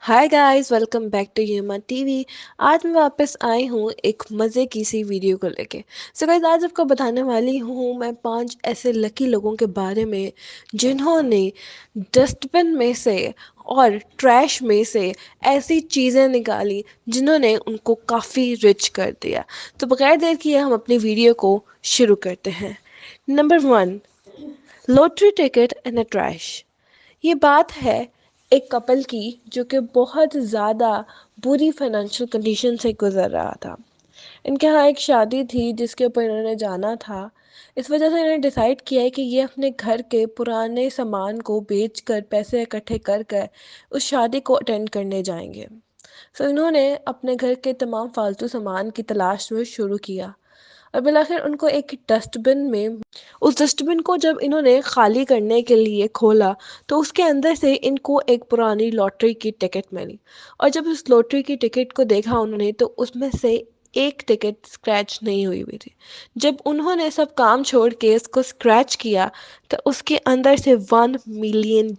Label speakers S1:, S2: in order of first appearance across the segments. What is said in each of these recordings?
S1: Hi guys, welcome back to Yuma TV. आज मैं वापस आई हूँ एक मज़े की सी वीडियो को लेके। सो गाइस, आज आपको बताने वाली हूँ मैं 5 ऐसे लकी लोगों के बारे में जिन्होंने डस्टबिन में से और ट्रैश में से ऐसी चीज़ें निकाली जिन्होंने उनको काफ़ी रिच कर दिया। तो बगैर देर किए हम अपनी वीडियो को शुरू करते हैं। नंबर 1, लॉटरी टिकट इन अ ट्रैश। ये बात है एक कपल की जो कि बहुत ज़्यादा बुरी फाइनेंशियल कंडीशन से गुज़र रहा था। इनके यहाँ एक शादी थी जिसके ऊपर इन्होंने जाना था। इस वजह से इन्होंने डिसाइड किया है कि ये अपने घर के पुराने सामान को बेचकर पैसे इकट्ठे कर कर उस शादी को अटेंड करने जाएंगे। सो इन्होंने अपने घर के तमाम फालतू सामान की तलाश में शुरू किया और बिलाखिर उनको एक डस्टबिन में उस डस्टबिन को जब इन्होंने खाली करने के लिए खोला तो उसके अंदर से इनको एक पुरानी लॉटरी की टिकट मिली। और जब उस लॉटरी की टिकट को देखा उन्होंने तो उसमें से एक टिकट स्क्रैच नहीं हुई हुई थी। जब उन्होंने सब काम छोड़ के इसको स्क्रैच किया तो उसके अंदर से $1 मिलियन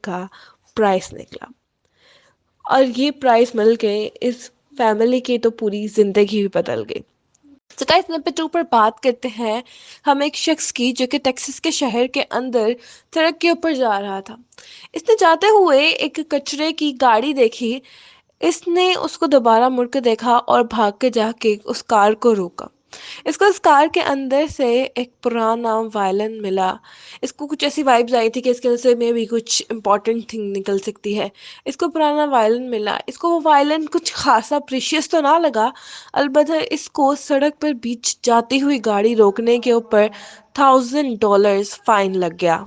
S1: का प्राइस निकला। और ये प्राइस मिल के इस फैमिली की तो पूरी ज़िंदगी भी बदल गई। तो गाइस, नंबर 2 पर बात करते हैं हम एक शख्स की जो कि टेक्सास के शहर के अंदर सड़क के ऊपर जा रहा था। इसने जाते हुए एक कचरे की गाड़ी देखी। इसने उसको दोबारा मुड़ के देखा और भाग के जाके उस कार को रोका। इसको उस कार के अंदर से एक पुराना वायलिन मिला। इसको कुछ ऐसी वाइब्स आई थी कि इसके अंदर से मे भी कुछ इंपॉर्टेंट थिंग निकल सकती है। इसको पुराना वायलिन मिला। इसको वो वायलिन कुछ खासा प्रीशियस तो ना लगा। अलबत्ता इसको सड़क पर बीच जाती हुई गाड़ी रोकने के ऊपर $1000 फाइन लग गया।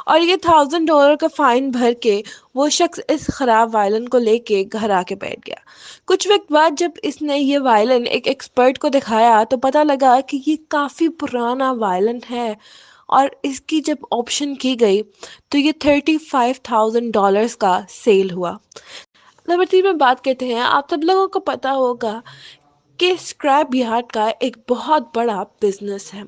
S1: और ये $1000 का फाइन भर के वो शख्स इस खराब वायलिन को लेके घर आके बैठ गया। कुछ वक्त बाद जब इसने ये वायलिन एक एक्सपर्ट को दिखाया तो पता लगा कि ये काफ़ी पुराना वायलिन है। और इसकी जब ऑप्शन की गई तो ये $35,000 का सेल हुआ। नंबर 3 में बात करते हैं। आप सब लोगों को पता होगा कि स्क्रैप यार्ड का एक बहुत बड़ा बिजनेस है।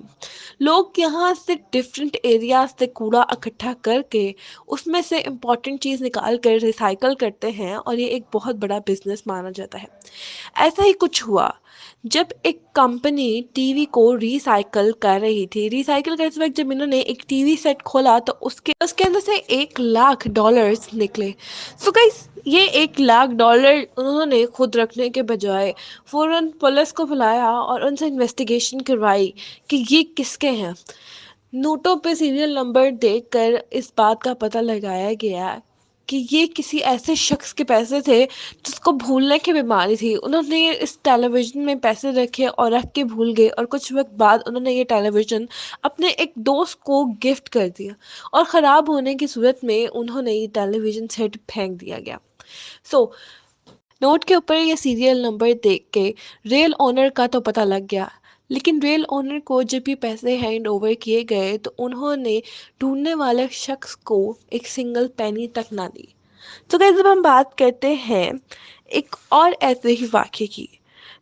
S1: लोग यहाँ से डिफरेंट एरियाज से कूड़ा इकट्ठा करके उसमें से इम्पोर्टेंट चीज़ निकाल कर रिसाइकल करते हैं और ये एक बहुत बड़ा बिजनेस माना जाता है। ऐसा ही कुछ हुआ जब एक कंपनी टीवी को रिसाइकल कर रही थी। रिसाइकल करते वक्त जब इन्होंने एक टीवी सेट खोला तो उसके उसके अंदर से $1 लाख निकले। सो गाइस, ये $1 लाख उन्होंने खुद रखने के बजाय फ़ौरन पुलिस को बुलाया और उनसे इन्वेस्टिगेशन करवाई कि ये किसके हैं। नोटों पे सीरियल नंबर देखकर इस बात का पता लगाया गया कि ये किसी ऐसे शख्स के पैसे थे जिसको भूलने की बीमारी थी। उन्होंने इस टेलीविज़न में पैसे रखे और रख के भूल गए और कुछ वक्त बाद उन्होंने ये टेलीविज़न अपने एक दोस्त को गिफ्ट कर दिया और ख़राब होने की सूरत में उन्होंने ये टेलीविज़न सेट फेंक दिया गया। सो नोट के ऊपर ये सीरियल नंबर देख के रेल ओनर का तो पता लग गया। लेकिन रेल ओनर को जब ये पैसे हैंड ओवर किए गए तो उन्होंने ढूंढने वाले शख्स को एक सिंगल पेनी तक ना दी। तो गाइस, जब हम बात करते हैं एक और ऐसे ही वाक़ये की।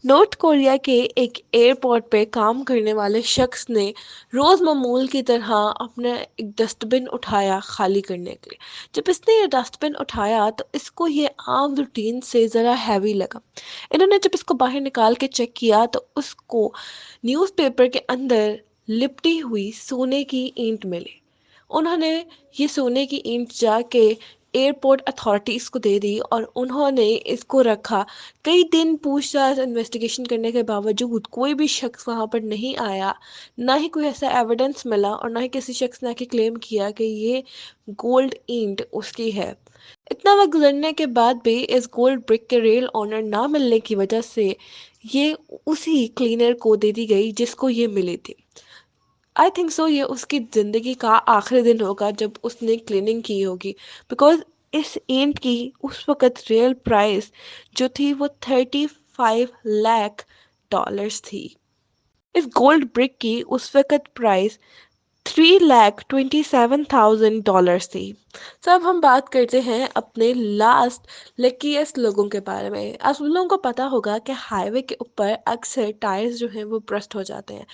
S1: नॉर्थ कोरिया के एक एयरपोर्ट पे काम करने वाले शख्स ने रोज़ मामूल की तरह अपना एक डस्टबिन उठाया खाली करने के लिए। जब इसने ये डस्टबिन उठाया तो इसको ये आम रूटीन से ज़रा हैवी लगा। इन्होंने जब इसको बाहर निकाल के चेक किया तो उसको न्यूज़पेपर के अंदर लिपटी हुई सोने की ईंट मिली। उन्होंने ये सोने की ईंट जाके एयरपोर्ट अथॉरिटीज़ को दे दी और उन्होंने इसको रखा। कई दिन पूछताछ इन्वेस्टिगेशन करने के बावजूद कोई भी शख्स वहाँ पर नहीं आया। ना ही कोई ऐसा एविडेंस मिला और ना ही किसी शख्स ने आके क्लेम किया कि ये गोल्ड ईंट उसकी है। इतना वक्त गुजरने के बाद भी इस गोल्ड ब्रिक के रियल ओनर ना मिलने की वजह से ये उसी क्लीनर को दे दी गई जिसको ये मिली थी। आई थिंक सो ये उसकी ज़िंदगी का आखिरी दिन होगा जब उसने क्लीनिंग की होगी। बिकॉज इस ईंट की उस वक़्त रियल प्राइस जो थी वो $35 लाख थी। इस गोल्ड ब्रिक की उस वक़्त प्राइस $3,27,000 थी। तो अब हम बात करते हैं अपने लास्ट लकीएस्ट लोगों के बारे में। आप सब लोगों को पता होगा कि हाईवे के ऊपर अक्सर टायर्स जो हैं वो बर्स्ट हो जाते हैं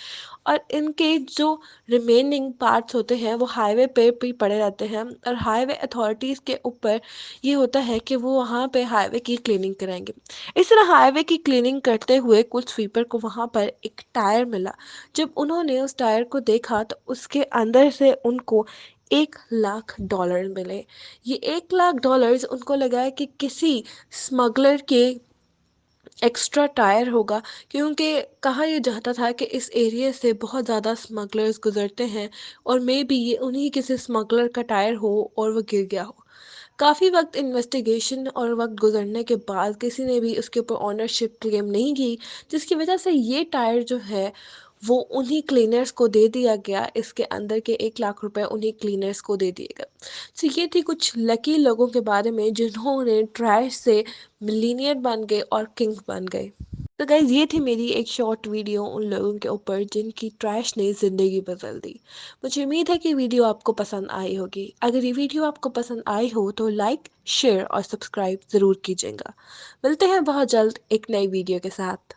S1: और इनके जो रिमेनिंग पार्ट्स होते हैं वो हाईवे पे भी पड़े रहते हैं और हाईवे अथॉरिटीज़ के ऊपर ये होता है कि वो वहाँ पे हाईवे की क्लीनिंग कराएंगे। इस तरह हाईवे की क्लीनिंग करते हुए कुछ स्वीपर को वहाँ पर एक टायर मिला। जब उन्होंने उस टायर को देखा तो उसके अंदर से उनको $1,00,000 मिले। ये $1,00,000 उनको लगा है कि किसी स्मगलर के एक्स्ट्रा टायर होगा, क्योंकि कहा यह जाता था कि इस एरिया से बहुत ज़्यादा स्मगलर्स गुजरते हैं और मे बी ये उन्हीं किसी स्मगलर का टायर हो और वो गिर गया हो। काफ़ी वक्त इन्वेस्टिगेशन और वक्त गुजरने के बाद किसी ने भी उसके ऊपर ऑनरशिप क्लेम नहीं की, जिसकी वजह से ये टायर जो है वो उन्हीं क्लीनर्स को दे दिया गया। इसके अंदर के $1,00,000 उन्हीं क्लीनर्स को दे दिए गए। तो ये थी कुछ लकी लोगों के बारे में जिन्होंने ट्रैश से मिलीनियर बन गए और किंग बन गए। तो गाइज ये थी मेरी एक शॉर्ट वीडियो उन लोगों के ऊपर जिनकी ट्रैश ने ज़िंदगी बदल दी। मुझे उम्मीद है कि वीडियो आपको पसंद आई होगी। अगर ये वीडियो आपको पसंद आई हो तो लाइक, शेयर और सब्सक्राइब ज़रूर कीजिएगा। मिलते हैं बहुत जल्द एक नई वीडियो के साथ।